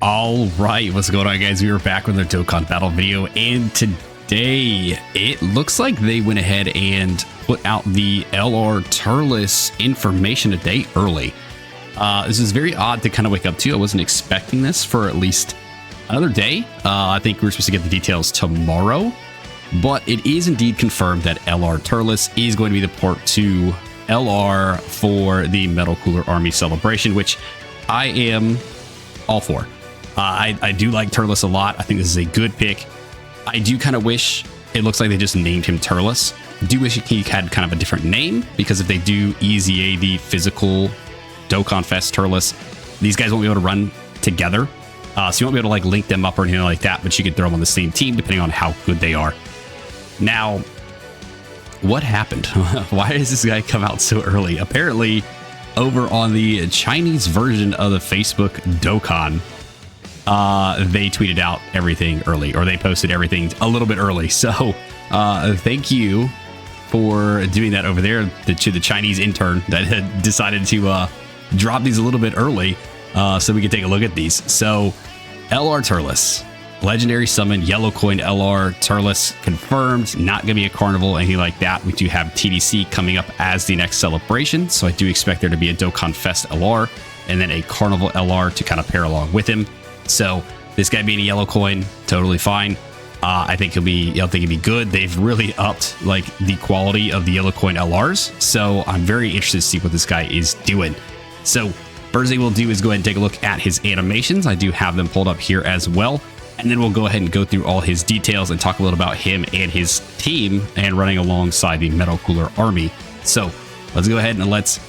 All right, what's going on, guys? We are back with our Dokkan Battle video, and today it looks like they went ahead and put out the LR Turles information a day early. This is very odd to kind of wake up to. I wasn't expecting this for at least another day. I think we're supposed to get the details tomorrow, but it is indeed confirmed that LR Turles is going to be the port to LR for the Metal Cooler Army celebration, which I am all for. I do like Turles a lot. I think this is a good pick. I do kind of wish, it looks like they just named him Turles. Do wish he had kind of a different name, because if they do EZA the physical Dokkan Fest Turles, these guys won't be able to run together. So you won't be able to like link them up or anything like that, but you could throw them on the same team depending on how good they are. Now, what happened? Why does this guy come out so early? Apparently, over on the Chinese version of the Facebook Dokkan, they tweeted out everything early, or they posted everything a little bit early. So thank you for doing that over there to the Chinese intern that had decided to drop these a little bit early so we could take a look at these. So LR Turles, legendary summon, yellow coin LR Turles confirmed, not gonna be a carnival, anything like that. We do have TDC coming up as the next celebration, so I do expect there to be a Dokkan Fest LR and then a carnival LR to kind of pair along with him. So this guy being a yellow coin, totally fine. I think he'll be good. They've really upped like the quality of the yellow coin LRs, so I'm very interested to see what this guy is doing. So first thing we'll do is go ahead and take a look at his animations. I do have them pulled up here as well, and then we'll go ahead and go through all his details and talk a little about him and his team and running alongside the Metal Cooler Army. So let's go ahead and let's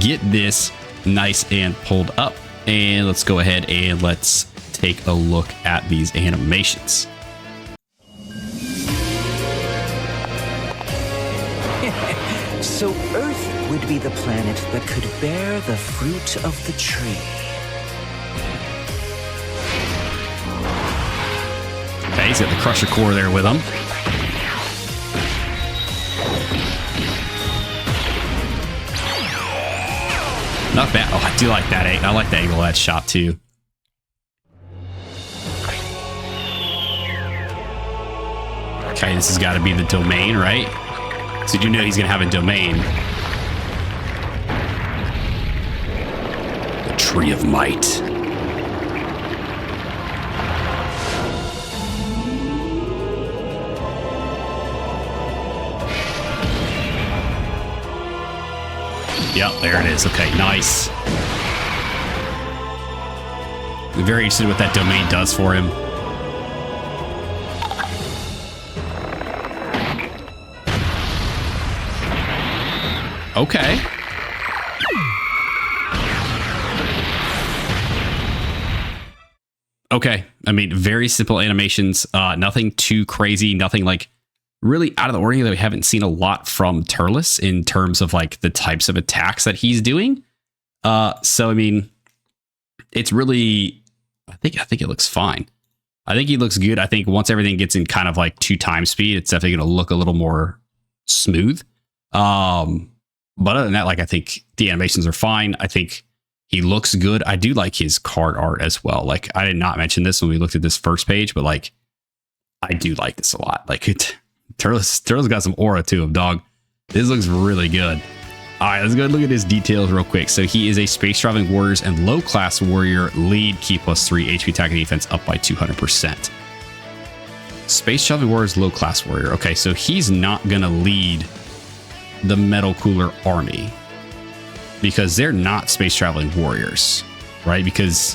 get this nice and pulled up, and let's go ahead and let's take a look at these animations. So Earth would be the planet that could bear the fruit of the tree. Okay, he's got the Crusher Core there with him. Not bad. Oh, I do like that. I like the angle of that shot too. Okay, this has got to be the domain, right? So you do know he's going to have a domain. The Tree of Might. Yep, there it is. Okay, nice. I'm very interested in what that domain does for him. Okay. Okay. I mean, very simple animations. Nothing too crazy. Nothing like really out of the ordinary that we haven't seen a lot from Turles in terms of like the types of attacks that he's doing. So I mean, it's really, I think it looks fine. I think he looks good. I think once everything gets in kind of like 2x speed, it's definitely going to look a little more smooth. But other than that, like, I think the animations are fine. I think he looks good. I do like his card art as well. Like, I did not mention this when we looked at this first page, but like, I do like this a lot. Like, Turles got some aura to him, dog. This looks really good. All right, let's go and look at his details real quick. So he is a Space Traveling Warriors and Low Class Warrior lead, key +3, HP attack and defense up by 200%. Space Traveling Warriors, Low Class Warrior. Okay, so he's not going to lead the Metal Cooler Army because they're not Space Traveling Warriors, right? Because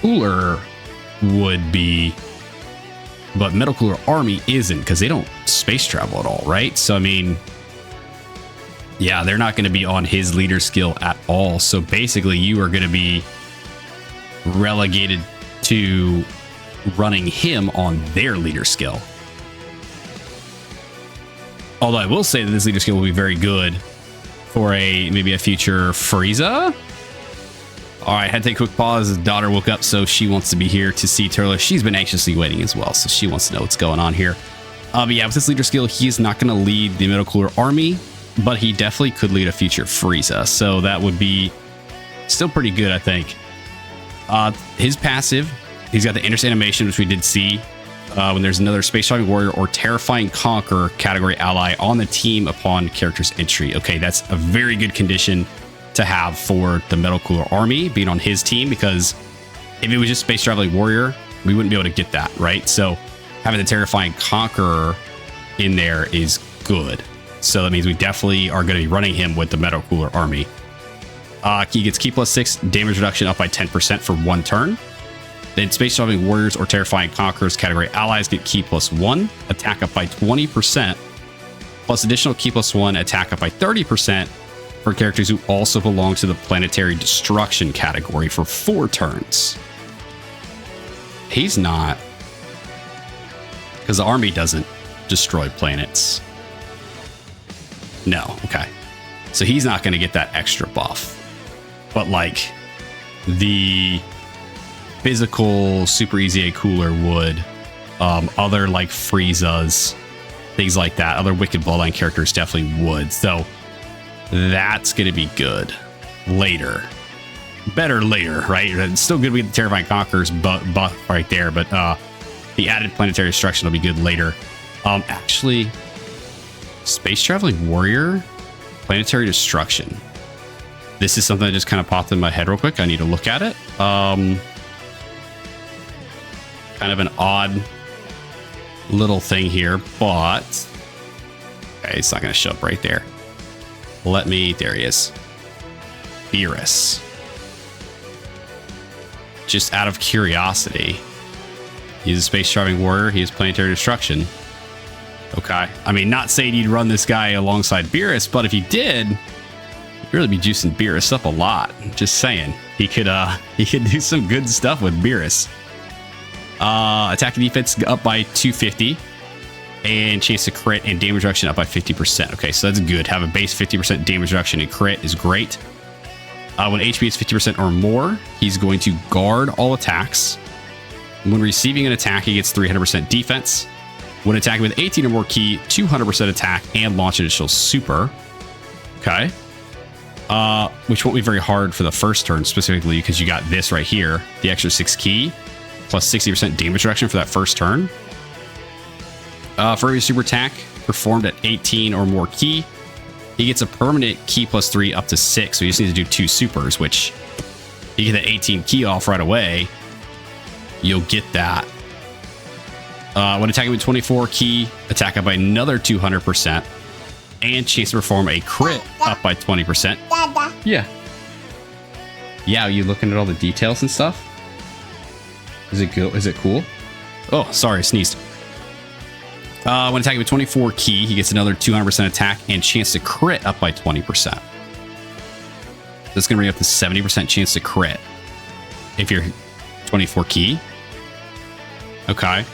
Cooler would be, but Metal Cooler Army isn't, because they don't space travel at all, right? So I mean, yeah, they're not going to be on his leader skill at all. So basically you are going to be relegated to running him on their leader skill. Although I will say that this leader skill will be very good for maybe a future Frieza. All right, had to take a quick pause. His daughter woke up, so she wants to be here to see Turles. She's been anxiously waiting as well, so she wants to know what's going on here. But yeah, with this leader skill, he is not going to lead the Metal Cooler Army, but he definitely could lead a future Frieza. So that would be still pretty good, I think. His passive, he's got the Interest animation, which we did see when there's another Space Traveling Warrior or Terrifying Conqueror category ally on the team upon character's entry. Okay, that's a very good condition to have for the Metal Cooler army being on his team, because if it was just Space Traveling Warrior, we wouldn't be able to get that, right? So having the Terrifying Conqueror in there is good. So that means we definitely are going to be running him with the Metal Cooler army. He gets Ki +6 damage reduction up by 10% for 1 turn. Then Space Traveling Warriors or Terrifying Conquerors category allies get Ki +1, attack up by 20%, plus additional Ki +1, attack up by 30% for characters who also belong to the Planetary Destruction category for 4 turns. He's not, because the army doesn't destroy planets. No, okay. So he's not going to get that extra buff. But like the physical Super Easy A Cooler would, other like Friezas, things like that, other Wicked Bloodline characters definitely would. So that's going to be good later. Better later, right? It's still good with the Terrifying Conquerors buff right there, but the added Planetary Destruction will be good later. Actually, Space Traveling Warrior, Planetary Destruction. This is something that just kind of popped in my head real quick. I need to look at it. Kind of an odd little thing here, but okay, it's not going to show up right there. There he is. Beerus. Just out of curiosity, he's a Space Traveling Warrior. He has Planetary Destruction. Okay. I mean, not saying you'd run this guy alongside Beerus, but if you did, you'd really be juicing Beerus up a lot. Just saying. He could do some good stuff with Beerus. Attack and defense up by 250. And chance to crit and damage reduction up by 50%. Okay, so that's good. Have a base 50% damage reduction and crit is great. When HP is 50% or more, he's going to guard all attacks. When receiving an attack, he gets 300% defense. When attacking with 18 or more ki, 200% attack and launch initial super. Okay. Which won't be very hard for the first turn specifically because you got this right here. The extra 6 ki plus 60% damage reduction for that first turn. For every super attack performed at 18 or more ki, he gets a permanent ki +3 up to 6. So you just need to do 2 supers, which you get the 18 ki off right away. You'll get that. When attacking with 24 ki, attack up by another 200%. And chance to perform a crit up by 20%. Yeah. Yeah, are you looking at all the details and stuff? Is it good? Is it cool? Oh, sorry, I sneezed. When attacking with 24 ki, he gets another 200% attack and chance to crit up by 20%. That's going to bring up the 70% chance to crit if you're 24 ki. Okay.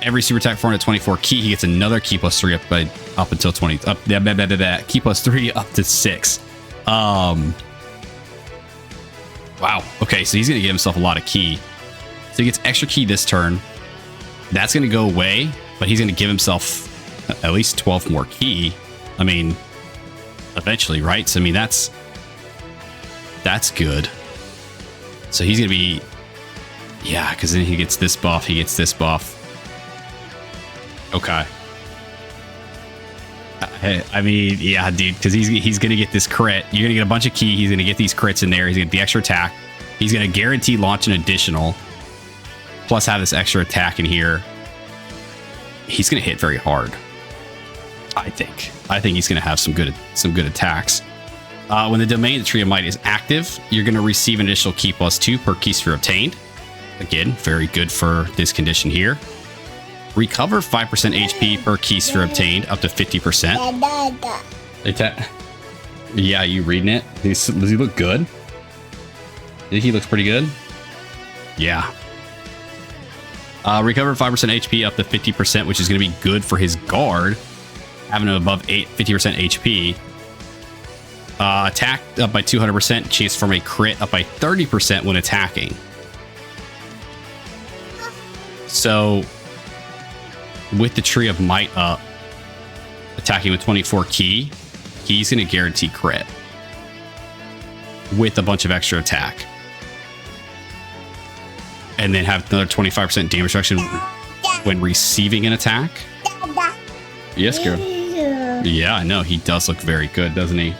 Every super attack performed at 24 ki, he gets another ki +3 up until 20. Ki +3 up to 6. Wow. Okay, so he's going to give himself a lot of ki. So he gets extra ki this turn. That's going to go away, but he's going to give himself at least 12 more ki. I mean, eventually, right? So I mean, that's good. So he's going to be, yeah, because then he gets this buff. He gets this buff. Okay. I mean, yeah, dude, because he's going to get this crit. You're going to get a bunch of ki. He's going to get these crits in there. He's going to get the extra attack. He's going to guarantee launch an additional. Plus have this extra attack in here. He's going to hit very hard. I think he's going to have some good attacks. When the domain of the Tree of Might is active, you're going to receive an additional ki +2 per ki sphere obtained. Again, very good for this condition here. Recover 5% HP per ki sphere obtained up to 50%. Yeah, you reading it? Does he look good? I think he looks pretty good. Yeah. Recover 5% HP up to 50%, which is going to be good for his guard, having him above 50% HP. Attack up by 200%, chance from a crit up by 30% when attacking. So, with the Tree of Might up, attacking with 24 ki, he's going to guarantee crit with a bunch of extra attack. and then have another 25% damage reduction when receiving an attack. Yes, girl. Yeah, I know. He does look very good, doesn't he?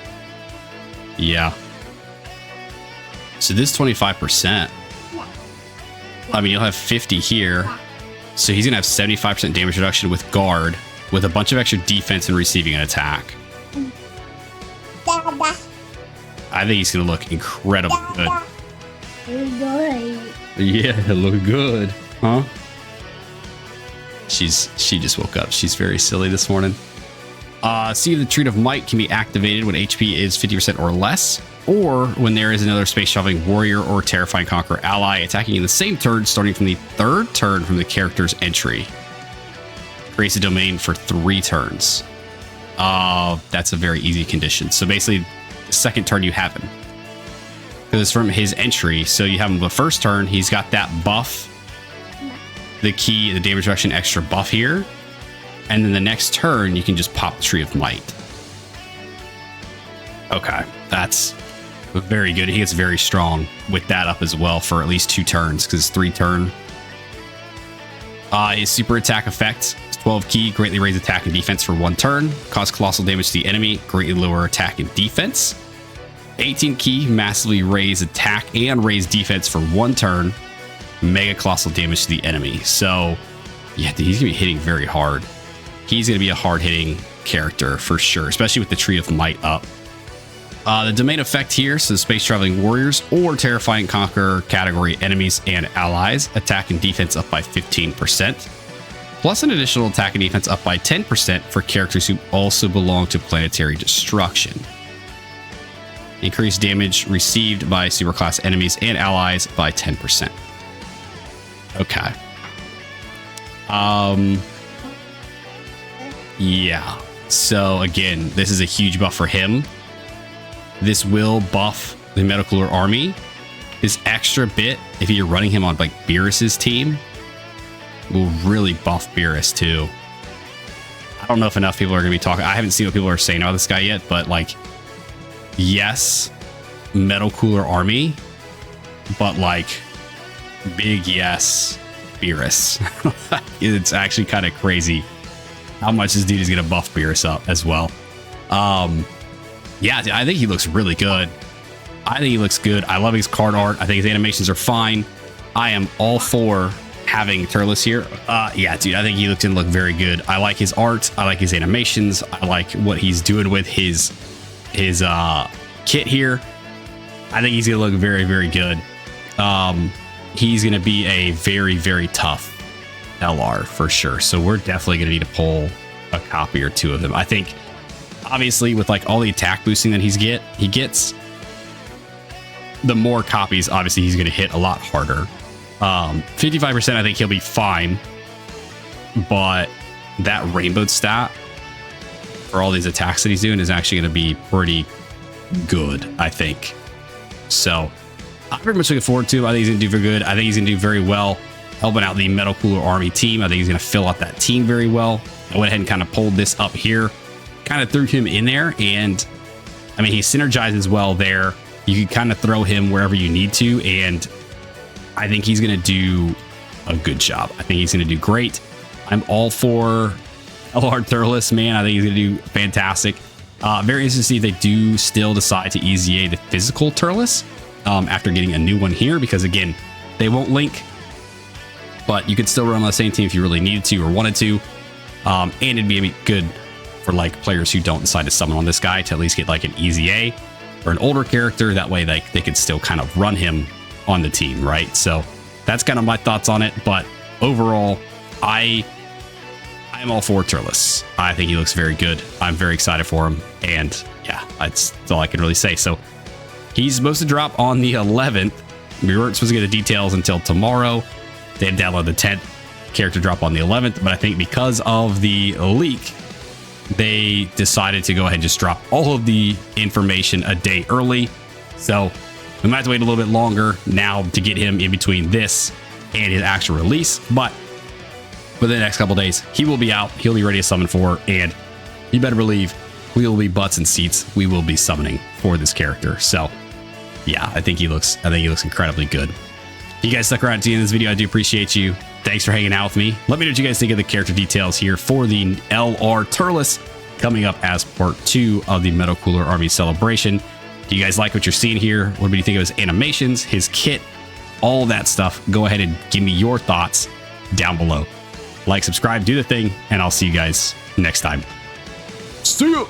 Yeah. So this 25%. I mean, you'll have 50 here. So he's going to have 75% damage reduction with guard, with a bunch of extra defense and receiving an attack. I think he's going to look incredibly good. Yeah, look good. Huh? She just woke up. She's very silly this morning. See the Treat of Might can be activated when HP is 50% or less, or when there is another space traveling warrior or terrifying conqueror ally attacking in the same turn starting from the third turn from the character's entry. Creates a domain for 3 turns. That's a very easy condition. So basically, the second turn you have him. Because it's from his entry, so you have him the first turn, he's got that buff, the key, the damage reduction extra buff here. And then the next turn, you can just pop the Tree of Might. Okay, that's very good. He gets very strong with that up as well for at least 2 turns, because it's 3 turn. His super attack effect is 12 key, greatly raise attack and defense for 1 turn. Cause colossal damage to the enemy, greatly lower attack and defense. 18 key, massively raise attack and raise defense for 1 turn. Mega colossal damage to the enemy. So, yeah, he's going to be hitting very hard. He's going to be a hard-hitting character for sure, especially with the Tree of Might up. The domain effect here, so space traveling warriors or terrifying conqueror category enemies and allies, attack and defense up by 15%, plus an additional attack and defense up by 10% for characters who also belong to planetary destruction. Increased damage received by superclass enemies and allies by 10%. Okay. Yeah. So again, this is a huge buff for him. This will buff the Metacooler army. This extra bit, if you're running him on like Beerus's team, will really buff Beerus too. I don't know if enough people are going to be talking. I haven't seen what people are saying about this guy yet, but like, yes, Metacooler army, but like, big yes, Beerus. It's actually kind of crazy how much this dude is going to buff Beerus up as well. Yeah, I think he looks really good. I think he looks good. I love his card art. I think his animations are fine. I am all for having Turles here. Yeah, dude, I think he looks and look very good. I like his art. I like his animations. I like what he's doing with his kit here. I think he's gonna look very, very good. He's gonna be a very, very tough LR for sure. So we're definitely gonna need to pull a copy or 2 of him. I think obviously with like all the attack boosting that he gets, the more copies obviously he's gonna hit a lot harder. 55% I think he'll be fine, but that rainbow stat for all these attacks that he's doing is actually going to be pretty good, I think. So I'm very much looking forward to him. I think he's going to do very good. I think he's going to do very well helping out the Metacooler army team. I think he's going to fill out that team very well. I went ahead and kind of pulled this up here, kind of threw him in there, and I mean, he synergizes well there. You can kind of throw him wherever you need to, and I think he's going to do a good job. I think he's going to do great. I'm all for LR Turles, man. I think he's going to do fantastic. Very interesting to see if they do still decide to EZA the physical Turles after getting a new one here, because again, they won't link, but you could still run on the same team if you really needed to or wanted to. And it'd be good for like players who don't decide to summon on this guy to at least get like an EZA or an older character. That way they could still kind of run him on the team, right? So that's kind of my thoughts on it. But overall, I'm all for Turles. I think he looks very good. I'm very excited for him, and yeah, that's all I can really say. So he's supposed to drop on the 11th. We weren't supposed to get the details until tomorrow. They download the 10th, character drop on the 11th, but I think because of the leak, they decided to go ahead and just drop all of the information a day early. So we might have to wait a little bit longer now to get him in between this and his actual release, but within the next couple days, he will be out. He'll be ready to summon for, and you better believe we will be butts and seats. We will be summoning for this character. So yeah, I think he looks incredibly good. If you guys stuck around to the end of this video, I do appreciate you. Thanks for hanging out with me. Let me know what you guys think of the character details here for the LR Turles coming up as part 2 of the Metal Cooler Army celebration. Do you guys like what you're seeing here? What do you think of his animations, his kit, all that stuff? Go ahead and give me your thoughts down below. Like, subscribe, do the thing, and I'll see you guys next time. See ya!